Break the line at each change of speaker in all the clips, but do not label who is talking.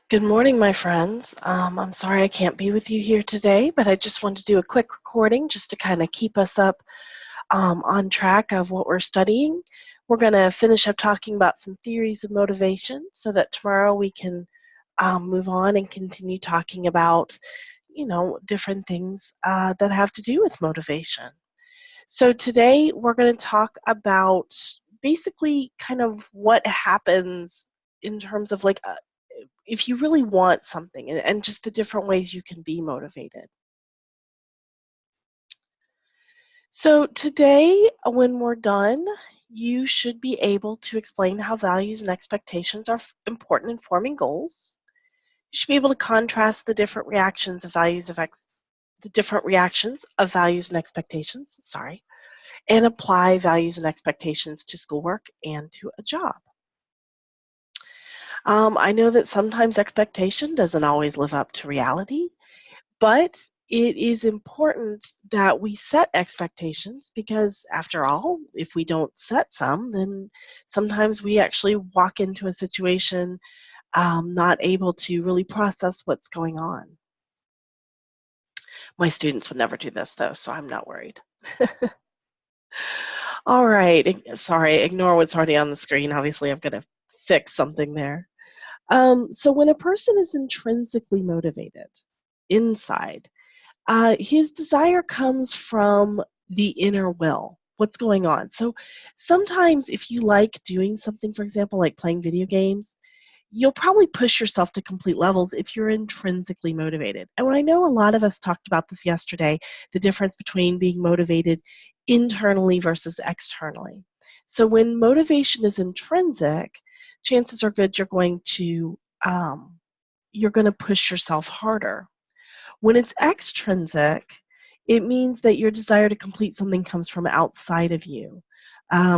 Good morning, my friends. I'm sorry I can't be with you here today, but I just wanted to do a quick recording just to kind of keep us up on track of what we're studying. We're going to finish up talking about some theories of motivation so that tomorrow we can move on and continue talking about, different things that have to do with motivation. So today we're going to talk about basically kind of what happens in terms of like if you really want something and just the different ways you can be motivated. So today, when we're done, you should be able to explain how values and expectations are important in forming goals. You should be able to contrast the different reactions of values and expectations, and apply values and expectations to schoolwork and to a job. I know that sometimes expectation doesn't always live up to reality, but it is important that we set expectations because, after all, if we don't set some, then sometimes we actually walk into a situation not able to really process what's going on. My students would never do this, though, so I'm not worried. All right, sorry, ignore what's already on the screen. Obviously, I'm going to fix something there. So when a person is intrinsically motivated inside, his desire comes from the inner will, what's going on. So sometimes if you like doing something, for example, like playing video games, you'll probably push yourself to complete levels if you're intrinsically motivated. And I know a lot of us talked about this yesterday, the difference between being motivated internally versus externally. So when motivation is intrinsic, chances are good you're going to push yourself harder. When it's extrinsic, it means that your desire to complete something comes from outside of you.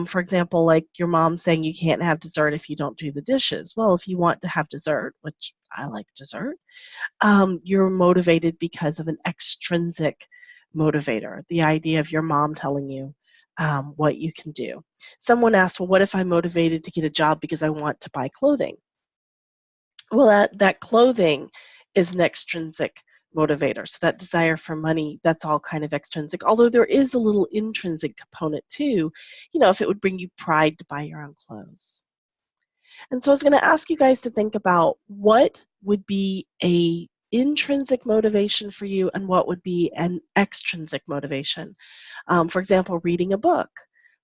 For example, like your mom saying you can't have dessert if you don't do the dishes. Well, if you want to have dessert, which I like dessert, you're motivated because of an extrinsic motivator, the idea of your mom telling you what you can do. Someone asked, well, what if I'm motivated to get a job because I want to buy clothing? Well, that clothing is an extrinsic motivator. So that desire for money, that's all kind of extrinsic. Although there is a little intrinsic component too, if it would bring you pride to buy your own clothes. And so I was going to ask you guys to think about what would be a intrinsic motivation for you and what would be an extrinsic motivation. For example, reading a book.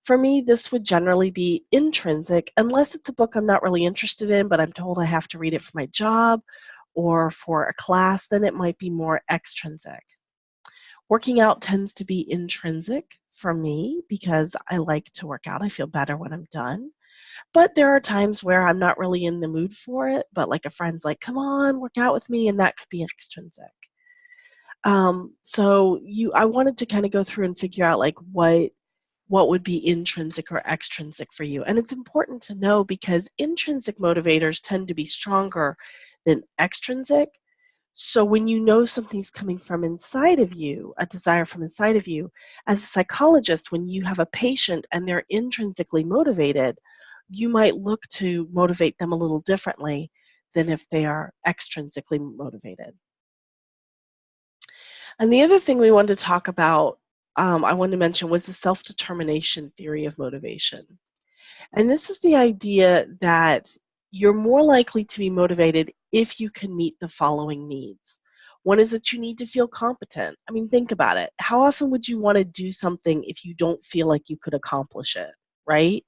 For me, this would generally be intrinsic, unless it's a book I'm not really interested in, but I'm told I have to read it for my job or for a class, then it might be more extrinsic. Working out tends to be intrinsic for me because I like to work out. I feel better when I'm done. But there are times where I'm not really in the mood for it, but like a friend's like, come on, work out with me, and that could be extrinsic. I wanted to kind of go through and figure out like what would be intrinsic or extrinsic for you. And it's important to know because intrinsic motivators tend to be stronger than extrinsic. So when you know something's coming from inside of you, a desire from inside of you, as a psychologist, when you have a patient and they're intrinsically motivated, you might look to motivate them a little differently than if they are extrinsically motivated. And the other thing we wanted to talk about, I wanted to mention, was the self-determination theory of motivation. And this is the idea that you're more likely to be motivated if you can meet the following needs. One is that you need to feel competent. I mean, think about it. How often would you want to do something if you don't feel like you could accomplish it, right?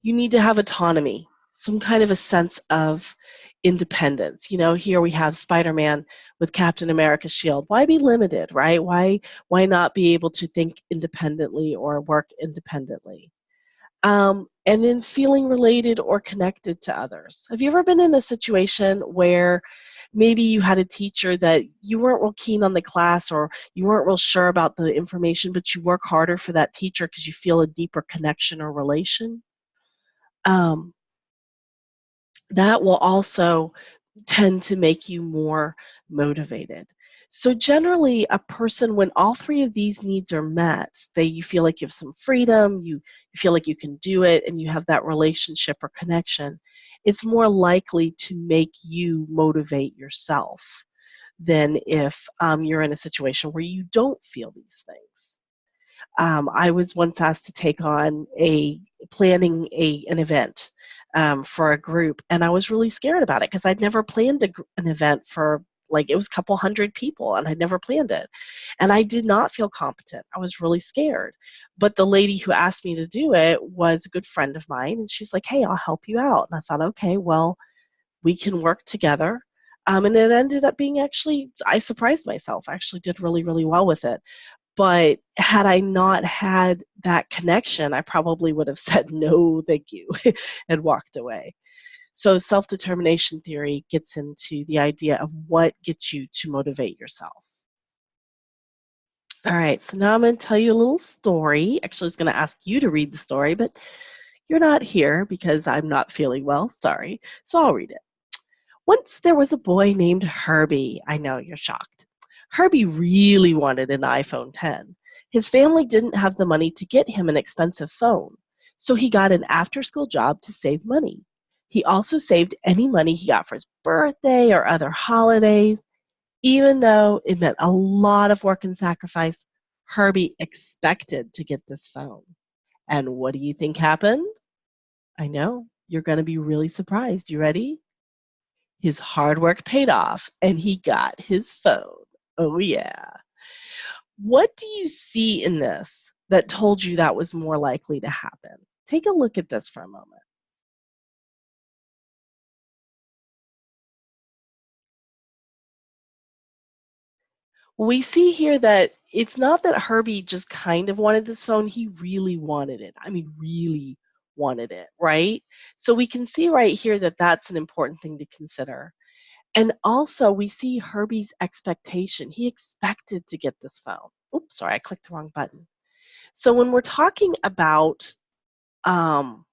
You need to have autonomy, some kind of a sense of independence. Here we have Spider-Man with Captain America's shield. Why be limited, right? Why not be able to think independently or work independently? And then feeling related or connected to others. Have you ever been in a situation where maybe you had a teacher that you weren't real keen on the class or you weren't real sure about the information, but you work harder for that teacher because you feel a deeper connection or relation? Um, that will also tend to make you more motivated. So generally, a person, when all three of these needs are met, you feel like you have some freedom, you feel like you can do it, and you have that relationship or connection, it's more likely to make you motivate yourself than if you're in a situation where you don't feel these things. I was once asked to take on an event for a group, and I was really scared about it because I'd never planned an event for, like, it was a couple hundred people, and I'd never planned it, and I did not feel competent. I was really scared, but the lady who asked me to do it was a good friend of mine, and she's like, "Hey, I'll help you out." And I thought, okay, well, we can work together. And it ended up being, actually, I surprised myself. I actually did really, really well with it. But had I not had that connection, I probably would have said, no, thank you, and walked away. So self-determination theory gets into the idea of what gets you to motivate yourself. All right, so now I'm going to tell you a little story. Actually, I was going to ask you to read the story, but you're not here because I'm not feeling well. Sorry. So I'll read it. Once there was a boy named Herbie. I know, you're shocked. Herbie really wanted an iPhone 10. His family didn't have the money to get him an expensive phone, so he got an after-school job to save money. He also saved any money he got for his birthday or other holidays. Even though it meant a lot of work and sacrifice, Herbie expected to get this phone. And what do you think happened? I know, you're going to be really surprised. You ready? His hard work paid off, and he got his phone. Oh, yeah. What do you see in this that told you that was more likely to happen? Take a look at this for a moment. We see here that it's not that Herbie just kind of wanted this phone, he really wanted it. I mean, really wanted it, right? So we can see right here that that's an important thing to consider. And also, we see Herbie's expectation. He expected to get this phone. Oops, sorry, I clicked the wrong button. So when we're talking about um,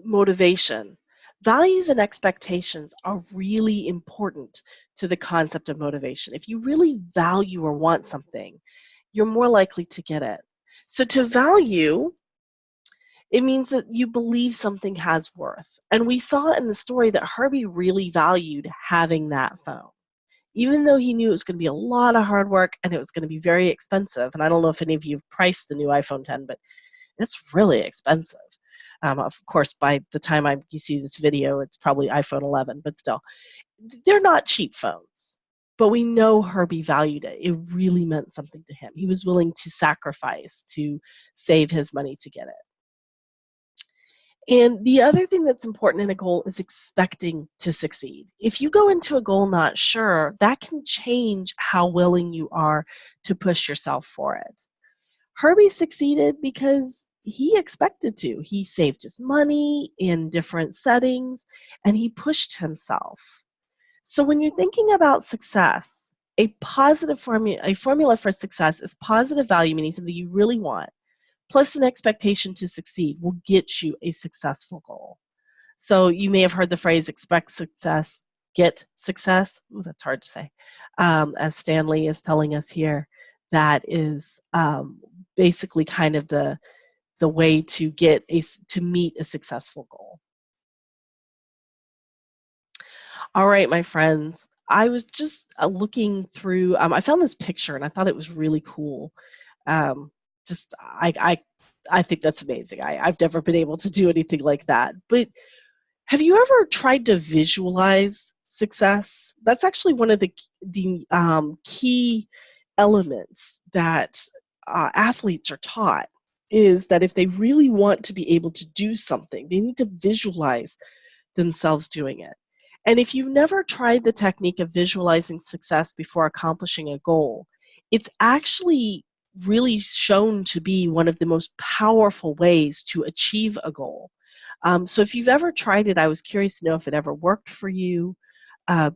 motivation, values and expectations are really important to the concept of motivation. If you really value or want something, you're more likely to get it. So to value, it means that you believe something has worth. And we saw in the story that Herbie really valued having that phone, even though he knew it was going to be a lot of hard work and it was going to be very expensive. And I don't know if any of you have priced the new iPhone 10, but it's really expensive. Of course, by the time you see this video, it's probably iPhone 11, but still, they're not cheap phones. But we know Herbie valued it. It really meant something to him. He was willing to sacrifice to save his money to get it. And the other thing that's important in a goal is expecting to succeed. If you go into a goal not sure, that can change how willing you are to push yourself for it. Herbie succeeded because he expected to. He saved his money in different settings and he pushed himself. So when you're thinking about success, a formula for success is positive value, meaning something you really want, plus an expectation to succeed will get you a successful goal. So you may have heard the phrase expect success, get success. Ooh, that's hard to say. As Stanley is telling us here, that is basically kind of the way to meet a successful goal. All right, my friends. I was just looking through. I found this picture and I thought it was really cool. Um, just I think that's amazing. I've never been able to do anything like that. But have you ever tried to visualize success? That's actually one of the key elements that athletes are taught, is that if they really want to be able to do something, they need to visualize themselves doing it. And if you've never tried the technique of visualizing success before accomplishing a goal, it's actually really shown to be one of the most powerful ways to achieve a goal. So if you've ever tried it, I was curious to know if it ever worked for you,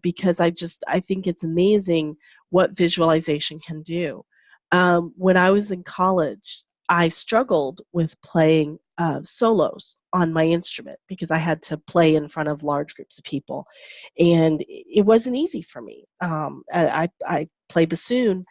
because I think it's amazing what visualization can do. When I was in college, I struggled with playing solos on my instrument because I had to play in front of large groups of people, and it wasn't easy for me. I play bassoon,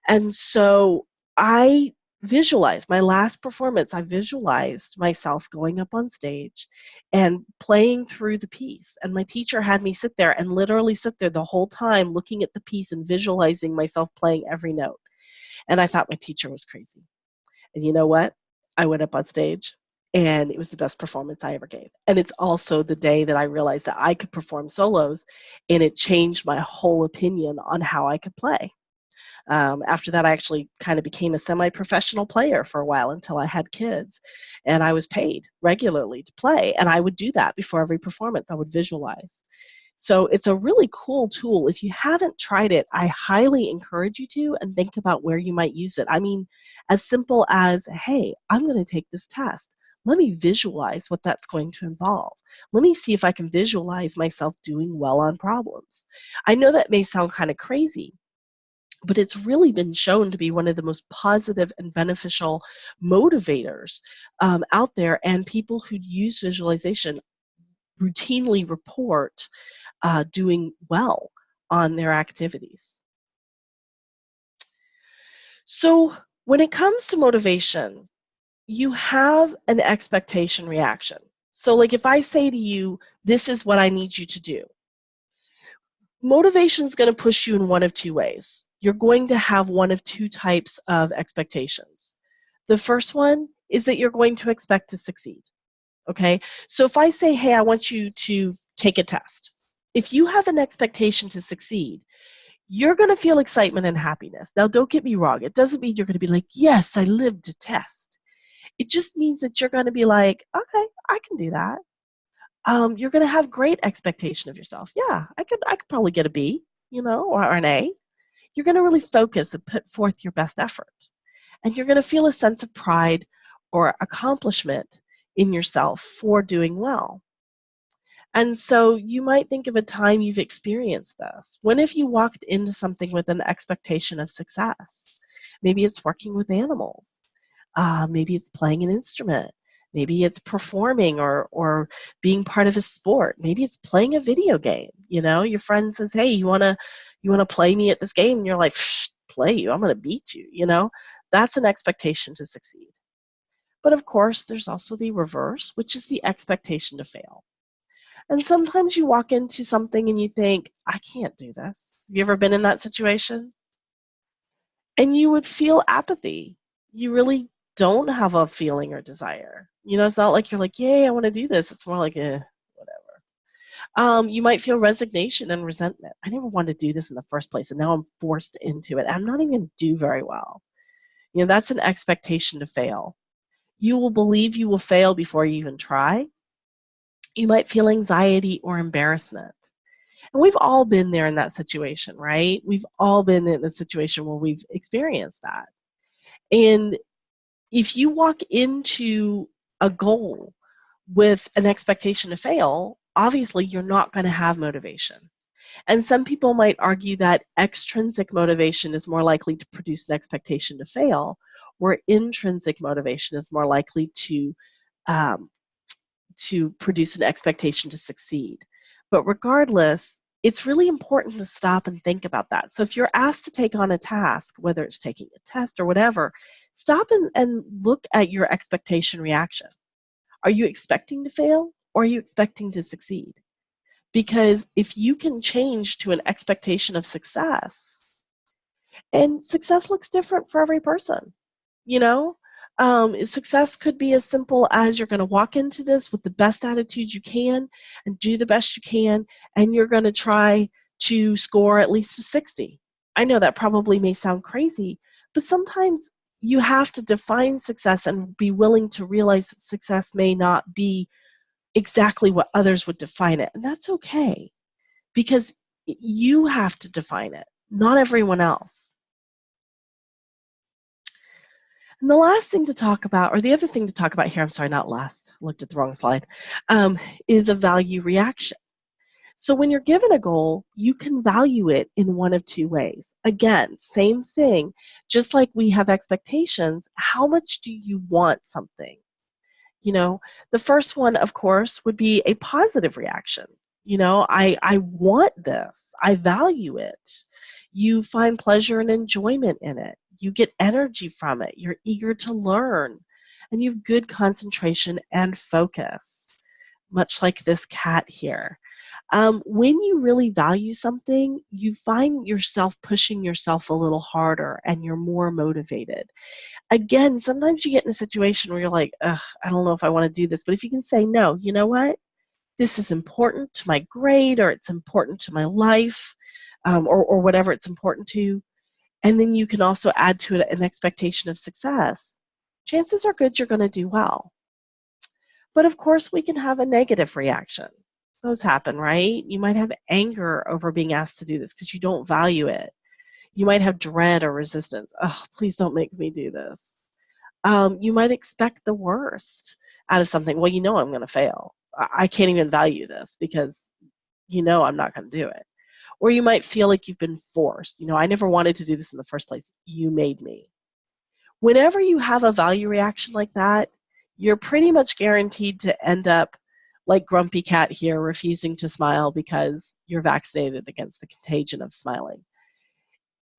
and so I Visualize. My last performance, I visualized myself going up on stage and playing through the piece. And my teacher had me sit there and literally sit there the whole time looking at the piece and visualizing myself playing every note. And I thought my teacher was crazy. And you know what? I went up on stage and it was the best performance I ever gave. And it's also the day that I realized that I could perform solos, and it changed my whole opinion on how I could play. After that, I actually kind of became a semi-professional player for a while until I had kids, and I was paid regularly to play. And I would do that before every performance. I would visualize. So it's a really cool tool. If you haven't tried it, I highly encourage you to, and think about where you might use it. I mean, as simple as, hey, I'm going to take this test. Let me visualize what that's going to involve. Let me see if I can visualize myself doing well on problems. I know that may sound kind of crazy, but it's really been shown to be one of the most positive and beneficial motivators out there, and people who use visualization routinely report doing well on their activities. So when it comes to motivation, you have an expectation reaction. So like if I say to you, this is what I need you to do, motivation is going to push you in one of two ways. You're going to have one of two types of expectations. The first one is that you're going to expect to succeed. Okay? So if I say, hey, I want you to take a test, if you have an expectation to succeed, you're going to feel excitement and happiness. Now, don't get me wrong. It doesn't mean you're going to be like, yes, I lived to test. It just means that you're going to be like, okay, I can do that. You're going to have great expectation of yourself. Yeah, I could probably get a B, or an A. You're going to really focus and put forth your best effort. And you're going to feel a sense of pride or accomplishment in yourself for doing well. And so you might think of a time you've experienced this. When have you walked into something with an expectation of success? Maybe it's working with animals. Maybe it's playing an instrument. Maybe it's performing or being part of a sport. Maybe it's playing a video game. Your friend says, hey, you wanna play me at this game? And you're like, play you, I'm gonna beat you, That's an expectation to succeed. But of course, there's also the reverse, which is the expectation to fail. And sometimes you walk into something and you think, I can't do this. Have you ever been in that situation? And you would feel apathy. You really don't have a feeling or desire. It's not like you're like, yay, I want to do this. It's more like, whatever. You might feel resignation and resentment. I never wanted to do this in the first place, and now I'm forced into it. I'm not even going to do very well. That's an expectation to fail. You will believe you will fail before you even try. You might feel anxiety or embarrassment. And we've all been there in that situation, right? We've all been in a situation where we've experienced that. And if you walk into a goal with an expectation to fail, obviously you're not going to have motivation. And some people might argue that extrinsic motivation is more likely to produce an expectation to fail, where intrinsic motivation is more likely to produce an expectation to succeed. But regardless, it's really important to stop and think about that. So if you're asked to take on a task, whether it's taking a test or whatever, stop and look at your expectation reaction. Are you expecting to fail, or are you expecting to succeed? Because if you can change to an expectation of success, and success looks different for every person, you know? Success could be as simple as you're going to walk into this with the best attitude you can and do the best you can, and you're going to try to score at least a 60. I know that probably may sound crazy, but sometimes you have to define success and be willing to realize that success may not be exactly what others would define it. And that's okay, because you have to define it, not everyone else. And the last thing to talk about, or the other thing to talk about here, I'm sorry, not last, I looked at the wrong slide, is a value reaction. So when you're given a goal, you can value it in one of two ways. Again, same thing, just like we have expectations, how much do you want something? The first one, of course, would be a positive reaction. I want this. I value it. You find pleasure and enjoyment in it. You get energy from it. You're eager to learn. And you have good concentration and focus, much like this cat here. When you really value something, you find yourself pushing yourself a little harder and you're more motivated. Again, sometimes you get in a situation where you're like, ugh, I don't know if I want to do this. But if you can say, no, you know what? This is important to my grade, or it's important to my life, or whatever it's important to. And then you can also add to it an expectation of success. Chances are good you're going to do well. But of course, we can have a negative reaction. Those happen, right? You might have anger over being asked to do this because you don't value it. You might have dread or resistance. Oh, please don't make me do this. You might expect the worst out of something. Well, you know I'm going to fail. I can't even value this because you know I'm not going to do it. Or you might feel like you've been forced. You know, I never wanted to do this in the first place. You made me. Whenever you have a value reaction like that, you're pretty much guaranteed to end up like Grumpy Cat here, refusing to smile because you're vaccinated against the contagion of smiling.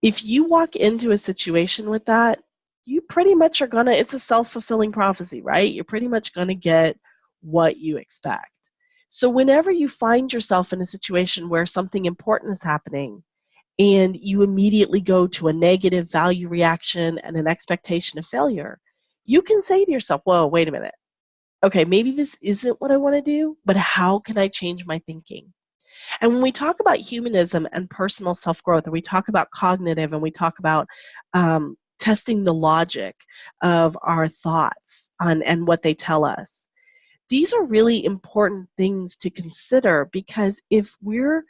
If you walk into a situation with that, you pretty much are gonna, it's a self-fulfilling prophecy, right? You're pretty much gonna get what you expect. So whenever you find yourself in a situation where something important is happening and you immediately go to a negative value reaction and an expectation of failure, you can say to yourself, whoa, wait a minute. Okay, maybe this isn't what I want to do, but how can I change my thinking? And when we talk about humanism and personal self-growth, and we talk about cognitive, and we talk about testing the logic of our thoughts and what they tell us, these are really important things to consider, because if we're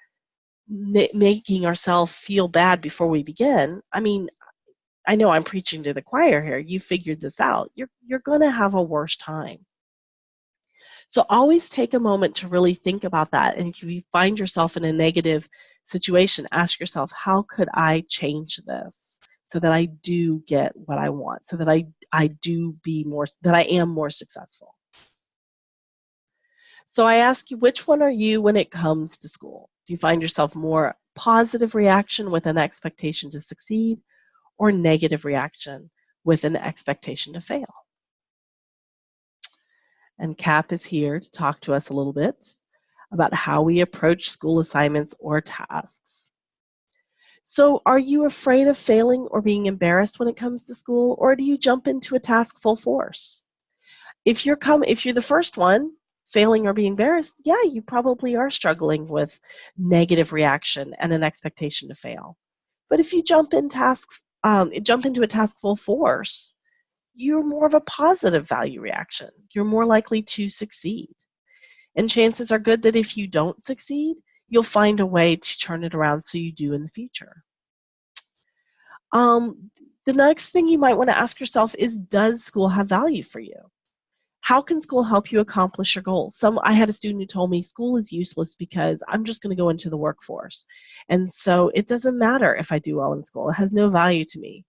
making ourselves feel bad before we begin, I mean, I know I'm preaching to the choir here. You figured this out. You're going to have a worse time. So always take a moment to really think about that. And if you find yourself in a negative situation, ask yourself, how could I change this so that I do get what I want, so that I do be more, that I am more successful? So I ask you, which one are you when it comes to school? Do you find yourself more positive reaction with an expectation to succeed, or negative reaction with an expectation to fail? And Cap is here to talk to us a little bit about how we approach school assignments or tasks. So are you afraid of failing or being embarrassed when it comes to school, or do you jump into a task full force? If you're the first one, failing or being embarrassed, yeah, you probably are struggling with negative reaction and an expectation to fail. But if you jump into a task full force, you're more of a positive value reaction. You're more likely to succeed. And chances are good that if you don't succeed, you'll find a way to turn it around so you do in the future. The next thing you might want to ask yourself is, does school have value for you? How can school help you accomplish your goals? I had a student who told me school is useless because I'm just going to go into the workforce. And so it doesn't matter if I do well in school. It has no value to me.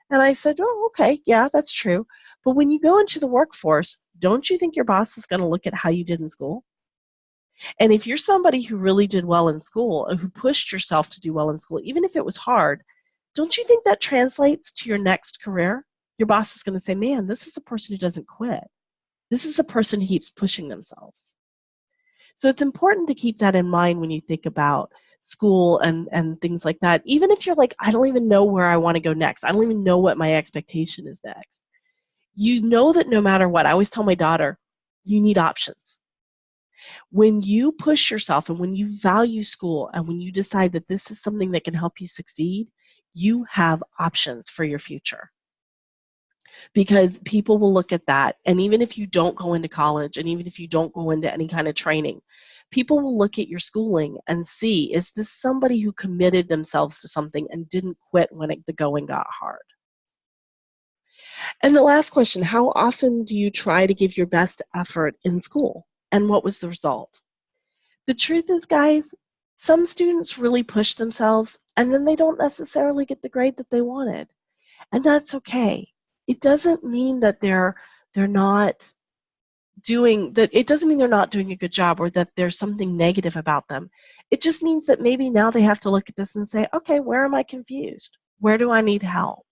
And I said, oh, okay, yeah, that's true. But when you go into the workforce, don't you think your boss is going to look at how you did in school? And if you're somebody who really did well in school, or who pushed yourself to do well in school, even if it was hard, don't you think that translates to your next career? Your boss is going to say, man, this is a person who doesn't quit. This is a person who keeps pushing themselves. So it's important to keep that in mind when you think about school and things like that. Even if you're like, I don't even know where I want to go next. I don't even know what my expectation is next. You know that no matter what, I always tell my daughter, you need options. When you push yourself and when you value school and when you decide that this is something that can help you succeed, you have options for your future. Because people will look at that, and even if you don't go into college and even if you don't go into any kind of training, people will look at your schooling and see, is this somebody who committed themselves to something and didn't quit when the going got hard? And the last question, how often do you try to give your best effort in school? And what was the result? The truth is, guys, some students really push themselves and then they don't necessarily get the grade that they wanted. And that's okay. It doesn't mean that they're not doing that. It doesn't mean they're not doing a good job or that there's something negative about them. It just means that maybe now they have to look at this and say, okay, where am I confused? Where do I need help?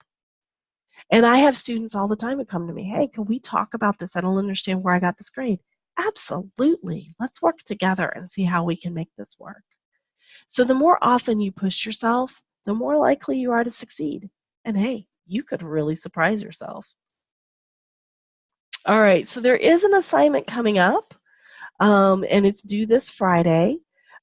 And I have students all the time who come to me, hey, can we talk about this? I don't understand where I got this grade. Absolutely. Let's work together and see how we can make this work. So the more often you push yourself, the more likely you are to succeed. And hey, you could really surprise yourself. All right, so there is an assignment coming up, and it's due this Friday.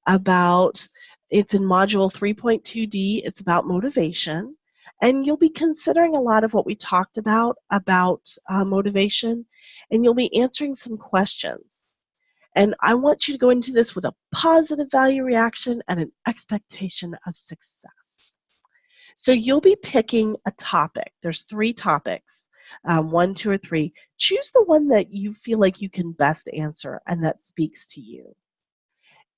It's in Module 3.2D. It's about motivation. And you'll be considering a lot of what we talked about motivation, and you'll be answering some questions. And I want you to go into this with a positive value reaction and an expectation of success. So you'll be picking a topic. There's 3 topics, 1, 2, or 3. Choose the one that you feel like you can best answer and that speaks to you.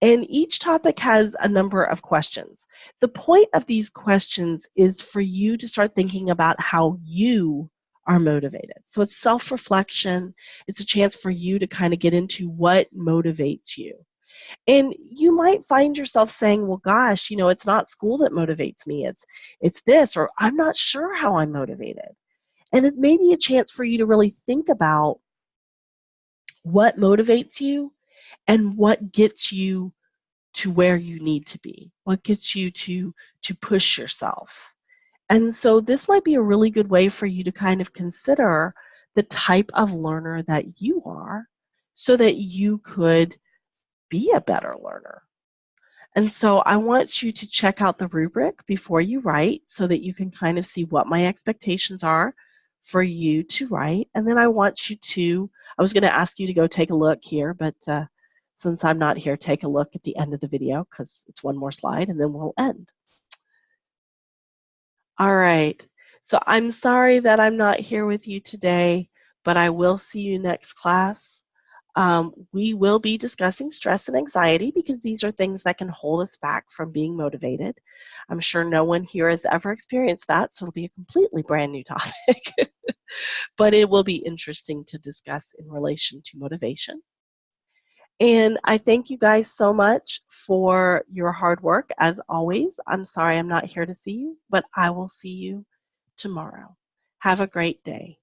And each topic has a number of questions. The point of these questions is for you to start thinking about how you are motivated. So it's self-reflection. It's a chance for you to kind of get into what motivates you. And you might find yourself saying, well, gosh, it's not school that motivates me. It's this, or I'm not sure how I'm motivated. And it may be a chance for you to really think about what motivates you and what gets you to where you need to be, what gets you to push yourself. And so this might be a really good way for you to kind of consider the type of learner that you are so that you could be a better learner. And so I want you to check out the rubric before you write so that you can kind of see what my expectations are for you to write. And then I was going to ask you to go take a look here, but since I'm not here, take a look at the end of the video because it's one more slide and then we'll end. All right. So I'm sorry that I'm not here with you today, but I will see you next class. We will be discussing stress and anxiety because these are things that can hold us back from being motivated. I'm sure no one here has ever experienced that, so it'll be a completely brand new topic. But it will be interesting to discuss in relation to motivation. And I thank you guys so much for your hard work, as always. I'm sorry I'm not here to see you, but I will see you tomorrow. Have a great day.